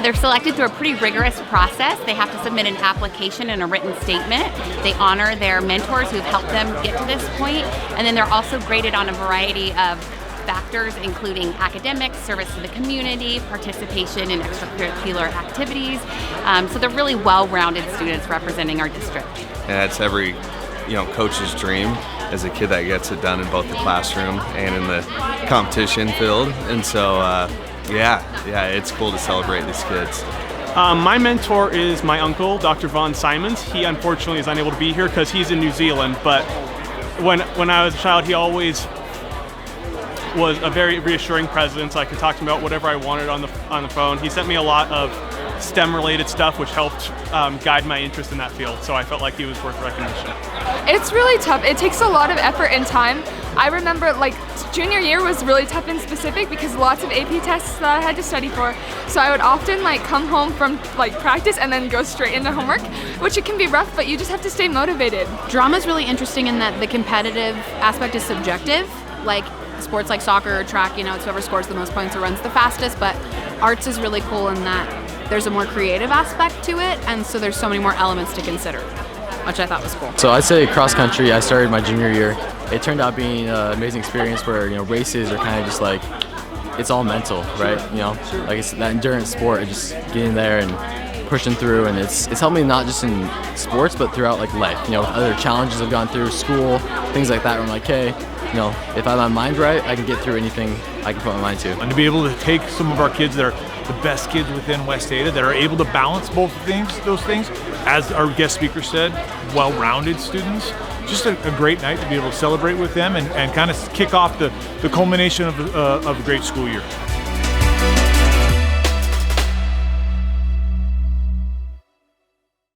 They're selected through a pretty rigorous process. They have to submit an application and a written statement. They honor their mentors who've helped them get to this point, and then they're also graded on a variety of factors, including academics, service to the community, participation in extracurricular activities. So they're really well-rounded students representing our district. And it's every coach's dream as a kid that gets it done in both the classroom and in the competition field. And so, it's cool to celebrate these kids. My mentor is my uncle, Dr. Von Simons. He unfortunately is unable to be here because he's in New Zealand, but when I was a child, he always was a very reassuring presence. I could talk to him about whatever I wanted on the phone. He sent me a lot of STEM-related stuff, which helped guide my interest in that field, so I felt like he was worth recognition. It's really tough. It takes a lot of effort and time. I remember junior year was really tough and specific because lots of AP tests that I had to study for. So I would often come home from practice and then go straight into homework, which it can be rough, but you just have to stay motivated. Drama is really interesting in that the competitive aspect is subjective. Sports like soccer or track, it's whoever scores the most points or runs the fastest, but arts is really cool in that there's a more creative aspect to it, and so there's so many more elements to consider, which I thought was cool. So I'd say cross country, I started my junior year. It turned out being an amazing experience where, races are kind of just it's all mental, right? It's that endurance sport, just getting there and pushing through, and it's helped me not just in sports, but throughout life. Other challenges I've gone through, school, things like that, where I'm like, hey, if I have my mind right, I can get through anything I can put my mind to. And to be able to take some of our kids that are the best kids within West Ada that are able to balance both those things, as our guest speaker said, well-rounded students. Just a great night to be able to celebrate with them and kind of kick off the culmination of a great school year.